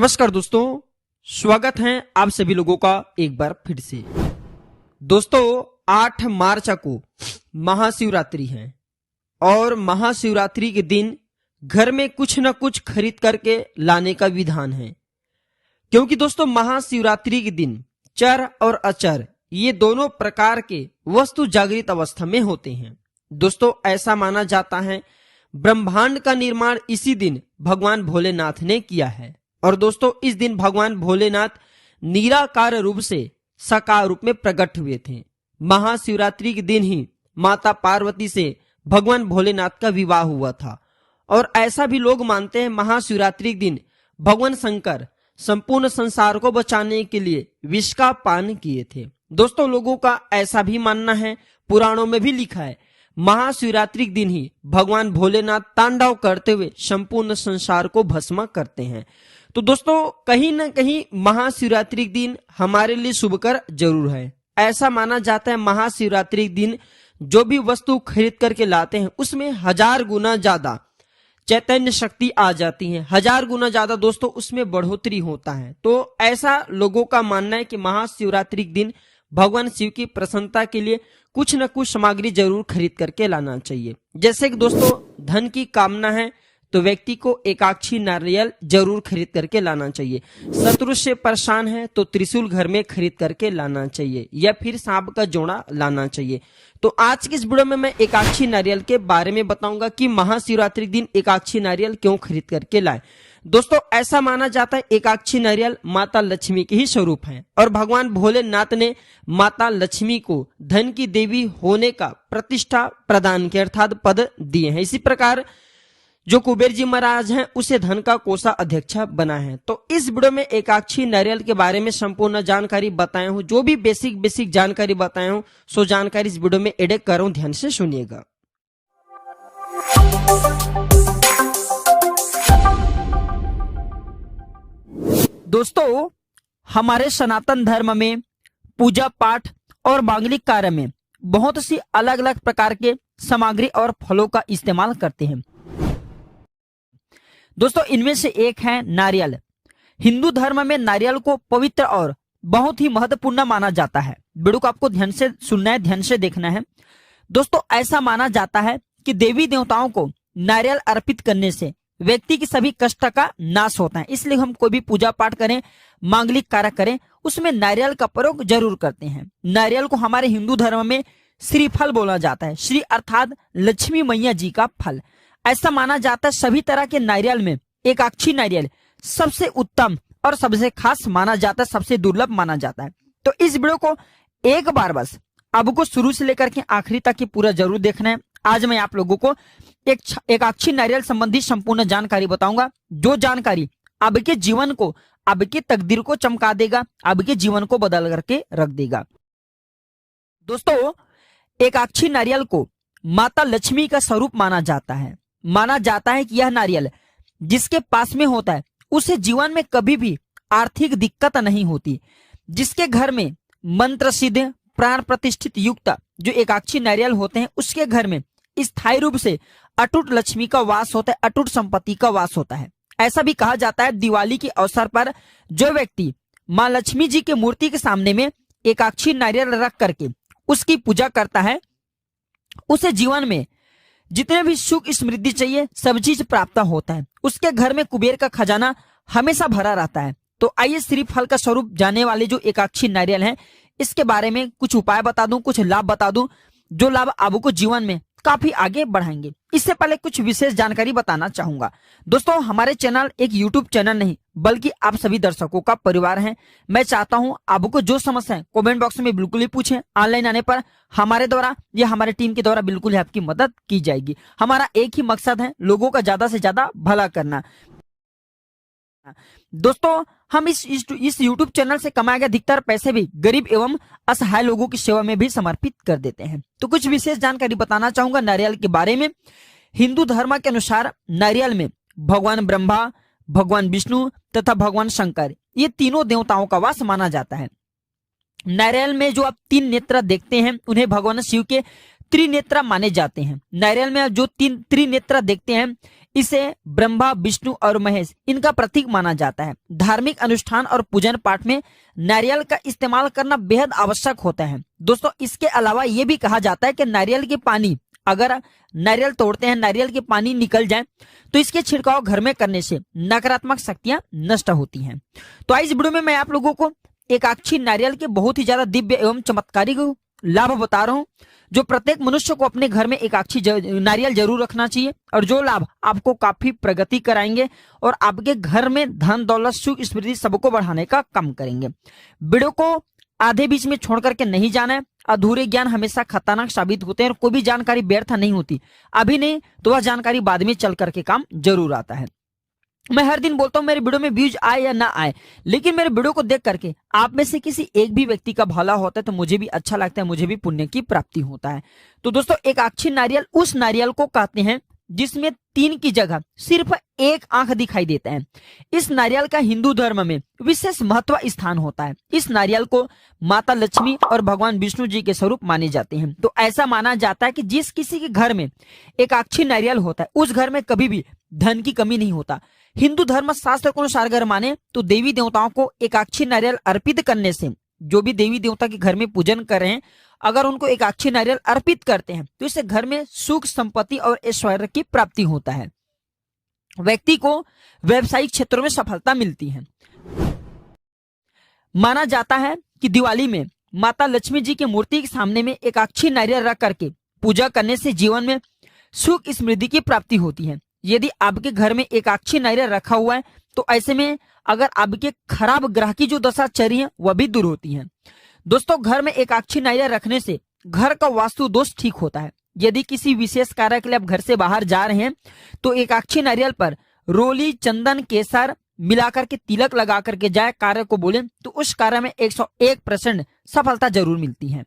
नमस्कार दोस्तों, स्वागत है आप सभी लोगों का एक बार फिर से। दोस्तों 8 मार्च को महाशिवरात्रि है और महाशिवरात्रि के दिन घर में कुछ न कुछ खरीद करके लाने का विधान है, क्योंकि दोस्तों महाशिवरात्रि के दिन चर और अचर ये दोनों प्रकार के वस्तु जागृत अवस्था में होते हैं। दोस्तों ऐसा माना जाता है ब्रह्मांड का निर्माण इसी दिन भगवान भोलेनाथ ने किया है और दोस्तों इस दिन भगवान भोलेनाथ निराकार रूप से साकार रूप में प्रकट हुए थे। महाशिवरात्रि के दिन ही माता पार्वती से भगवान भोलेनाथ का विवाह हुआ था और ऐसा भी लोग मानते हैं महाशिवरात्रि के दिन भगवान शंकर संपूर्ण संसार को बचाने के लिए विष का पान किए थे। दोस्तों लोगों का ऐसा भी मानना है, पुराणों में भी लिखा है, महाशिवरात्रि के दिन ही भगवान भोलेनाथ तांडव करते हुए संपूर्ण संसार को भस्म करते हैं। तो दोस्तों कहीं न कहीं महाशिवरात्रि के दिन हमारे लिए शुभकर जरूर है। ऐसा माना जाता है महाशिवरात्रि के दिन जो भी वस्तु खरीद करके लाते हैं उसमें 1000 गुना ज्यादा चैतन्य शक्ति आ जाती है, 1000 गुना ज्यादा दोस्तों उसमें बढ़ोतरी होता है। तो ऐसा लोगों का मानना है कि महाशिवरात्रि के दिन भगवान शिव की प्रसन्नता के लिए कुछ न कुछ सामग्री जरूर खरीद करके लाना चाहिए। जैसे कि दोस्तों धन की कामना है तो व्यक्ति को एकाक्षी नारियल जरूर खरीद करके लाना चाहिए। शत्रु से परेशान है तो त्रिशूल घर में खरीद करके लाना चाहिए या फिर सांप का जोड़ा लाना चाहिए। तो आज की इस वीडियो में मैं एकाक्षी नारियल के बारे में बताऊंगा कि महाशिवरात्रि के दिन एकाक्षी नारियल क्यों खरीद करके लाए। दोस्तों ऐसा माना जाता है एकाक्षी नारियल माता लक्ष्मी के ही स्वरूप है और भगवान भोलेनाथ ने माता लक्ष्मी को धन की देवी होने का प्रतिष्ठा प्रदान किया अर्थात पद दिए हैं। इसी प्रकार जो कुबेर जी महाराज हैं उसे धन का कोषा अध्यक्ष बना है। तो इस वीडियो में एकाक्षी नारियल के बारे में संपूर्ण जानकारी बताया हूं, जो भी बेसिक जानकारी बताया हूं सो जानकारी इस वीडियो में एड कर रहा हूं, ध्यान से सुनिएगा। दोस्तों हमारे सनातन धर्म में पूजा पाठ और मांगलिक कार्य में बहुत सी अलग अलग प्रकार के सामग्री और फलों का इस्तेमाल करते हैं। दोस्तों इनमें से एक है नारियल। हिंदू धर्म में नारियल को पवित्र और बहुत ही महत्वपूर्ण माना जाता है। वीडियो को आपको ध्यान से सुनना है, ध्यान से देखना है। दोस्तों ऐसा माना जाता है कि देवी देवताओं को नारियल अर्पित करने से व्यक्ति की सभी कष्ट का नाश होता है। इसलिए हम कोई भी पूजा पाठ करें, मांगलिक कार्य करें, उसमें नारियल का प्रयोग जरूर करते हैं। नारियल को हमारे हिंदू धर्म में श्रीफल बोला जाता है। श्री अर्थात लक्ष्मी मैया जी का फल। ऐसा माना जाता है सभी तरह के नारियल में एकाक्षी नारियल सबसे उत्तम और सबसे खास माना जाता है, सबसे दुर्लभ माना जाता है। तो इस वीडियो को एक बार बस आपको शुरू से लेकर के आखिरी तक की पूरा जरूर देखना है। आज मैं आप लोगों को एकाक्षी नारियल संबंधी संपूर्ण जानकारी बताऊंगा, जो जानकारी आपके जीवन को, आपकी तकदीर को चमका देगा, आपके जीवन को बदल करके रख देगा। दोस्तों एकाक्षी नारियल को माता लक्ष्मी का स्वरूप माना जाता है। माना जाता है कि यह नारियल जिसके पास में होता है उसे जीवन में कभी भी आर्थिक दिक्कत नहीं होती। जिसके घर में मंत्र सिद्ध प्राण प्रतिष्ठित युक्त जो एकाक्षी नारियल होते हैं उसके घर में स्थायी रूप से अटूट लक्ष्मी का वास होता है, अटूट संपत्ति का वास होता है। ऐसा भी कहा जाता है दिवाली के अवसर पर जो व्यक्ति माँ लक्ष्मी जी की मूर्ति के सामने में एकाक्षी नारियल रख करके उसकी पूजा करता है उसे जीवन में जितने भी सुख समृद्धि चाहिए सब चीज प्राप्त होता है। उसके घर में कुबेर का खजाना हमेशा भरा रहता है। तो आइए श्रीफल का स्वरूप जानने वाले जो एकाक्षी नारियल है इसके बारे में कुछ उपाय बता दूं, कुछ लाभ बता दूं, जो लाभ आपको जीवन में काफी आगे बढ़ाएंगे। इससे पहले कुछ विशेष जानकारी बताना चाहूंगा। दोस्तों हमारे चैनल एक यूट्यूब चैनल नहीं बल्कि आप सभी दर्शकों का परिवार है। मैं चाहता हूं आपको जो समस्या है कमेंट बॉक्स में बिल्कुल ही पूछें। ऑनलाइन आने पर हमारे द्वारा या हमारे टीम के द्वारा बिल्कुल ही आपकी मदद की जाएगी। हमारा एक ही मकसद है, लोगों का ज्यादा से ज्यादा भला करना। दोस्तों हम इस YouTube चैनल से कमाए गए अधिकतर पैसे भी गरीब एवं असहाय लोगों की सेवा में भी समर्पित कर देते हैं। तो कुछ विशेष जानकारी बताना चाहूंगा नारियल के बारे में। हिंदू धर्म के अनुसार नारियल में भगवान ब्रह्मा, भगवान विष्णु तथा भगवान शंकर ये तीनों देवताओं का वास माना जाता है। नारियल में जो आप 3 नेत्र देखते हैं उन्हें भगवान शिव के त्रिनेत्रा माने जाते हैं। नारियल में जो तीन त्रिनेत्रा देखते हैं इसे ब्रह्मा, विष्णु और महेश इनका प्रतीक माना जाता है। धार्मिक अनुष्ठान और पूजन पाठ में नारियल का इस्तेमाल करना बेहद आवश्यक होता है। दोस्तों इसके अलावा ये भी कहा जाता है कि नारियल के पानी, अगर नारियल तोड़ते हैं नारियल के पानी निकल जाए तो इसके छिड़काव घर में करने से नकारात्मक शक्तियां नष्ट होती हैं। तो आज इस वीडियो में मैं आप लोगों को एकाक्षी नारियल के बहुत ही ज्यादा दिव्य एवं चमत्कारी लाभ बता रहा हूं, जो प्रत्येक मनुष्य को अपने घर में एकाक्षी नारियल जरूर रखना चाहिए और जो लाभ आपको काफी प्रगति कराएंगे और आपके घर में धन दौलत सुख समृद्धि सबको बढ़ाने का काम करेंगे। वीडियो को आधे बीच में छोड़ करके नहीं जाना है। अधूरे ज्ञान हमेशा खतरनाक साबित होते हैं और कोई भी जानकारी व्यर्थ नहीं होती। अभी नहीं तो वह जानकारी बाद में चल करके काम जरूर आता है। मैं हर दिन बोलता हूं मेरे वीडियो में व्यूज आए या ना आए, लेकिन मेरे वीडियो को देख करके आप में से किसी एक भी व्यक्ति का भला होता है तो मुझे भी अच्छा लगता है, मुझे भी पुण्य की प्राप्ति होता है। तो दोस्तों एकाक्षी नारियल उस नारियल को कहते हैं जिसमें 3 की जगह सिर्फ 1 आंख दिखाई देता है। इस नारियल का हिंदू धर्म में विशेष महत्व स्थान होता है। इस नारियल को माता लक्ष्मी और भगवान विष्णु जी के स्वरूप माने जाते हैं। तो ऐसा माना जाता है कि जिस किसी के घर में एकाक्षी नारियल होता है उस घर में कभी भी धन की कमी नहीं होता। हिंदू धर्म शास्त्र को अनुसार अगर माने तो देवी देवताओं को एकाक्षी नारियल अर्पित करने से, जो भी देवी देवता के घर में पूजन कर रहे हैं अगर उनको एकाक्षी नारियल अर्पित करते हैं तो इससे घर में सुख संपत्ति और ऐश्वर्य की प्राप्ति होता है। व्यक्ति को व्यावसायिक क्षेत्रों में सफलता मिलती है। माना जाता है कि दिवाली में माता लक्ष्मी जी की मूर्ति के सामने में एकाक्षी नारियल रख करके पूजा करने से जीवन में सुख समृद्धि की प्राप्ति होती है। यदि आपके घर में एकाक्षी नारियल रखा हुआ है तो ऐसे में अगर आपके खराब ग्रह की जो दशा चल रही है वह भी दूर होती है। दोस्तों घर में एकाक्षी नारियल रखने से घर का वास्तु दोष ठीक होता है। यदि किसी विशेष कार्य के लिए आप घर से बाहर जा रहे हैं तो एकाक्षी नारियल पर रोली, चंदन, केसर मिलाकर के तिलक लगा करके जाए कार्य को बोले तो उस कार्य में 101% सफलता जरूर मिलती है।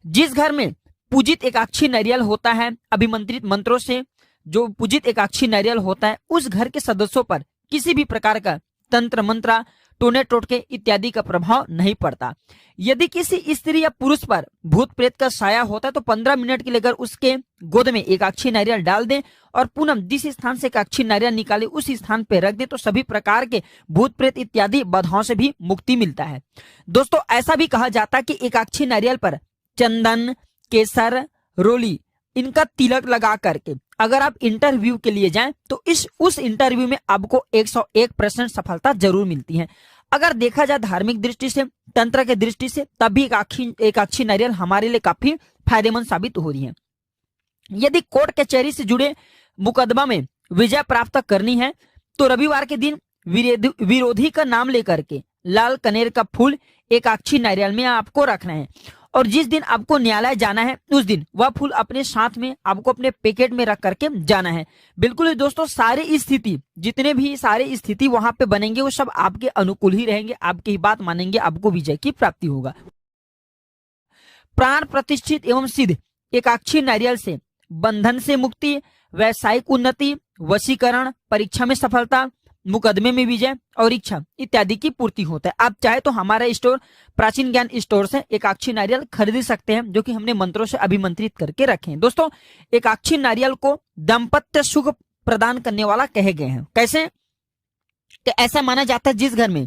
जिस घर में पूजित एकाक्षी नारियल होता है, अभिमंत्रित मंत्रों से जो पूजित एकाक्षी नारियल होता है उस घर के सदस्यों पर किसी भी प्रकार का तंत्र मंत्र, टोने टोटके इत्यादि का प्रभाव नहीं पड़ता। यदि किसी स्त्री या पुरुष पर भूत प्रेत का साया होता है तो 15 मिनट के लिए अगर उसके गोद में एकाक्षी नारियल डाल दें और पुनः जिस स्थान से एकाक्षी नारियल निकाले उस स्थान पर रख दें तो सभी प्रकार के भूत प्रेत इत्यादि बाधाओं से भी मुक्ति मिलता है। दोस्तों ऐसा भी कहा जाता है कि एकाक्षी नारियल पर चंदन, केसर, रोली इनका तिलक लगा करके अगर आप इंटरव्यू के लिए जाएं तो उस इंटरव्यू में आपको 101% सफलता जरूर मिलती है। अगर देखा जाए धार्मिक दृष्टि से, तंत्र के दृष्टि से, तब भी एकाक्षी नारियल हमारे लिए काफी फायदेमंद साबित हो रही है। यदि कोर्ट कचहरी से जुड़े मुकदमा में विजय प्राप्त करनी है तो रविवार के दिन विरोधी का नाम लेकर के लाल कनेर का फूल एकाक्षी नारियल में आपको रखना है और जिस दिन आपको न्यायालय जाना है उस दिन वह फूल अपने साथ में आपको अपने पैकेट में रख करके जाना है। बिल्कुल दोस्तों सारी स्थिति, जितने भी सारे स्थिति वहां पे बनेंगे वो सब आपके अनुकूल ही रहेंगे, आपकी ही बात मानेंगे, आपको विजय की प्राप्ति होगा। प्राण प्रतिष्ठित एवं सिद्ध एकाक्षी नारियल से बंधन से मुक्ति, व्यावसायिक उन्नति, वशीकरण, परीक्षा में सफलता, मुकदमे में विजय और इच्छा इत्यादि की पूर्ति होता है। आप चाहे तो हमारा स्टोर प्राचीन ज्ञान स्टोर से एकाक्षी नारियल खरीद सकते हैं जो कि हमने मंत्रों से अभिमंत्रित करके रखे हैं। दोस्तों एकाक्षी नारियल को दाम्पत्य सुख प्रदान करने वाला कहे गए हैं। कैसे? तो ऐसा माना जाता है जिस घर में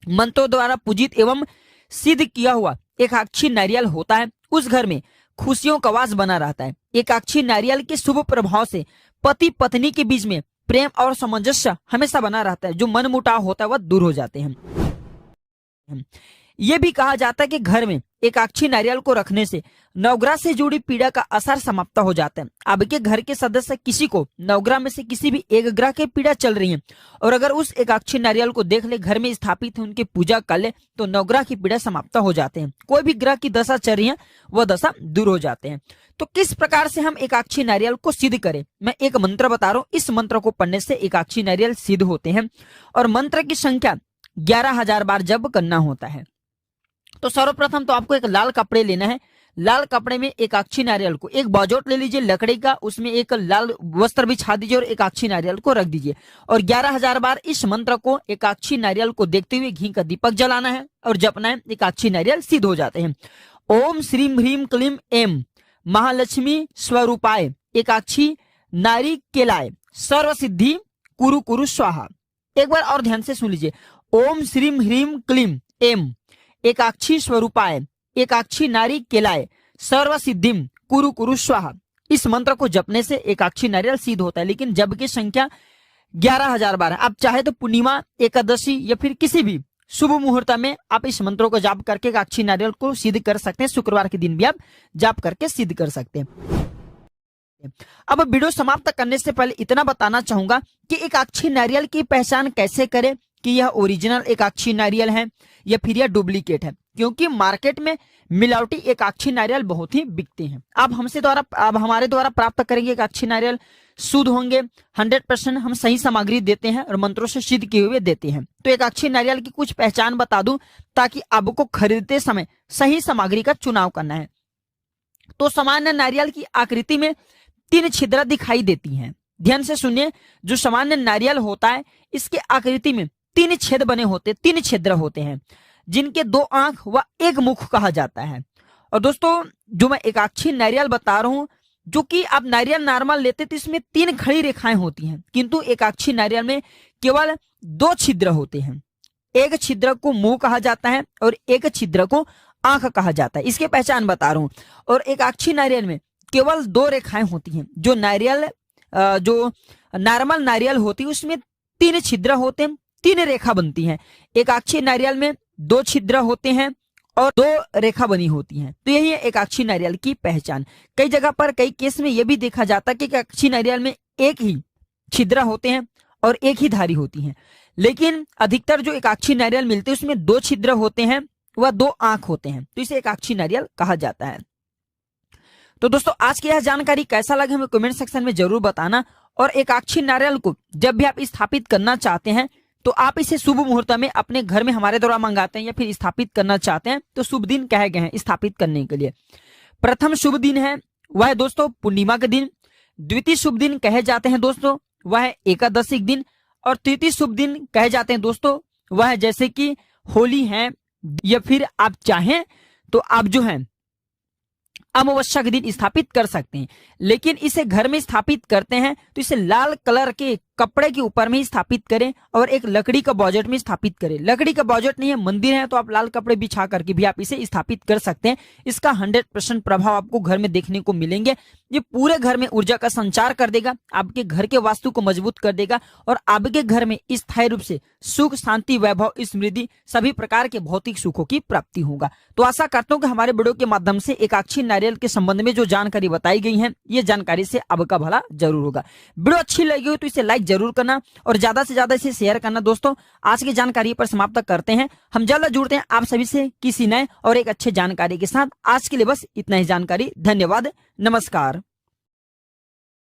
मंत्रों द्वारा पूजित एवं सिद्ध किया हुआ एकाक्षी नारियल होता है उस घर में खुशियों का वास बना रहता है। एकाक्षी नारियल के शुभ प्रभाव से पति पत्नी के बीच में प्रेम और सामंजस्य हमेशा बना रहता है। जो मन मुटाव होता है वह दूर हो जाते हैं। यह भी कहा जाता है कि घर में एकाक्षी नारियल को रखने से नवग्रह से जुड़ी पीड़ा का असर समाप्त हो जाता है। आपके घर के सदस्य किसी को नवग्रह में से किसी भी एक ग्रह की पीड़ा चल रही है और अगर उस एकाक्षी नारियल को देख ले, घर में स्थापित है, उनकी पूजा कर ले तो नवग्रह की पीड़ा समाप्त हो जाते हैं। कोई भी ग्रह की दशा चल रही है वह दशा दूर हो जाते हैं। तो किस प्रकार से हम एकाक्षी नारियल को सिद्ध करें, मैं एक मंत्र बता रहा हूं। इस मंत्र को पढ़ने से एकाक्षी नारियल सिद्ध होते हैं और मंत्र की संख्या 11,000 बार जप करना होता है। तो सर्वप्रथम तो आपको एक लाल कपड़े लेना है। लाल कपड़े में एकाक्षी नारियल को एक बाजोट ले लीजिए लकड़ी का, उसमें एक लाल वस्त्र बिछा दीजिए और एकाक्षी नारियल को रख दीजिए और 11,000 बार इस मंत्र को एकाक्षी नारियल को देखते हुए घी का दीपक जलाना है और जपना है। एकाक्षी नारियल सिद्ध हो जाते हैं। ओम श्रीम ह्रीम क्लीम एम महालक्ष्मी स्वरूपाय एकाक्षी नारी केलाय सर्व सिद्धि कुरु कुरु स्वाहा। एक बार और ध्यान से सुन लीजिए। ओम श्रीम ह्रीम क्लीम एम एकाक्षी स्वरूपाय एकाक्षी नारी केलाय सर्व सिद्धिम कुरु कुरु स्वाहा। इस मंत्र को जपने से एकाक्षी नारियल सिद्ध होता है, लेकिन जप की संख्या 11,012। आप चाहे तो पूर्णिमा, एकादशी या फिर किसी भी शुभ मुहूर्त में आप इस मंत्रों को जाप करके एकाक्षी नारियल को सिद्ध कर सकते हैं। शुक्रवार के दिन भी आप जाप करके सिद्ध कर सकते हैं। अब वीडियो समाप्त करने से पहले इतना बताना चाहूंगा कि एकाक्षी नारियल की पहचान कैसे करें कि यह ओरिजिनल एकाक्षी नारियल है या फिर यह डुप्लीकेट है, क्योंकि मार्केट में मिलावटी एकाक्षी नारियल बहुत ही बिकते हैं। आप हमारे द्वारा प्राप्त करेंगे एकाक्षी नारियल शुद्ध होंगे, 100% हम सही सामग्री देते हैं और मंत्रों से सिद्ध किए हुए देते हैं। तो एकाक्षी नारियल की कुछ पहचान बता दूं ताकि आपको खरीदते समय सही सामग्री का चुनाव करना है। तो सामान्य नारियल की आकृति में 3 छिद्र दिखाई देती हैं। ध्यान से सुनिए, जो सामान्य नारियल होता है इसके आकृति में 3 छेद बने होते, 3 छिद्र होते हैं, जिनके 2 आंख व 1 मुख कहा जाता है। और दोस्तों, जो मैं एकाक्षी नारियल बता रहा हूं, जो कि आप नारियल नॉर्मल लेते तो इसमें 3 खड़ी रेखाएं होती हैं, किंतु एकाक्षी नारियल में केवल 2 छिद्र होते हैं। एक छिद्र को मुंह कहा जाता है और एक छिद्र को आंख कहा जाता है। इसके पहचान बता रहा हूं। और एकाक्षी नारियल में केवल 2 रेखाएं होती हैं। जो नॉर्मल नारियल होती है उसमें 3 छिद्र होते हैं, 3 रेखा बनती हैं। एकाक्षी नारियल में 2 छिद्र होते हैं और 2 रेखा बनी होती हैं। तो यही है एकाक्षी नारियल की पहचान। कई जगह पर कई केस में यह भी देखा जाता है कि एकाक्षी नारियल में एक ही छिद्र होते हैं और एक ही धारी होती हैं, लेकिन अधिकतर जो एकाक्षी नारियल मिलते हैं उसमें 2 छिद्र होते हैं व 2 आंख होते हैं। तो इसे एकाक्षी नारियल कहा जाता है। तो दोस्तों, आज की यह जानकारी कैसा लगे हमें कमेंट सेक्शन में जरूर बताना। और एकाक्षी नारियल को जब भी आप स्थापित करना चाहते हैं तो आप इसे शुभ मुहूर्त में अपने घर में हमारे द्वारा मंगाते हैं या फिर स्थापित करना चाहते हैं तो शुभ दिन कहे गए हैं स्थापित करने के लिए। प्रथम शुभ दिन है वह है दोस्तों पूर्णिमा के दिन। द्वितीय शुभ दिन कहे जाते हैं दोस्तों वह है एकादशी के दिन। और तृतीय शुभ दिन कहे जाते हैं दोस्तों वह है जैसे कि होली है, या फिर आप चाहें तो आप जो है अमावस्या के दिन स्थापित कर सकते हैं। लेकिन इसे घर में स्थापित करते हैं तो इसे लाल कलर के कपड़े के ऊपर में ही स्थापित करें और एक लकड़ी का बॉजेट में स्थापित करें। लकड़ी का बॉजेट नहीं है, मंदिर है, तो आप लाल कपड़े बिछा करके भी आप इसे स्थापित कर सकते हैं। इसका 100% प्रभाव आपको घर में देखने को मिलेंगे। ये पूरे घर में ऊर्जा का संचार कर देगा, आपके घर के वास्तु को मजबूत कर देगा और आपके घर में स्थायी रूप से सुख, शांति, वैभव, समृद्धि, सभी प्रकार के भौतिक सुखों की प्राप्ति होगा। तो आशा करता हूं कि हमारे वीडियो के माध्यम से एकाक्षी नारियल के संबंध में जो जानकारी बताई गई है, ये जानकारी से आपका भला जरूर होगा। वीडियो अच्छी लगी हो तो इसे लाइक जरूर करना और ज्यादा से ज्यादा इसे शेयर करना। दोस्तों, आज की जानकारी पर समाप्त करते हैं। हम जल्द जुड़ते हैं आप सभी से किसी नए और एक अच्छे जानकारी के साथ। आज के लिए बस इतना ही जानकारी। धन्यवाद, नमस्कार।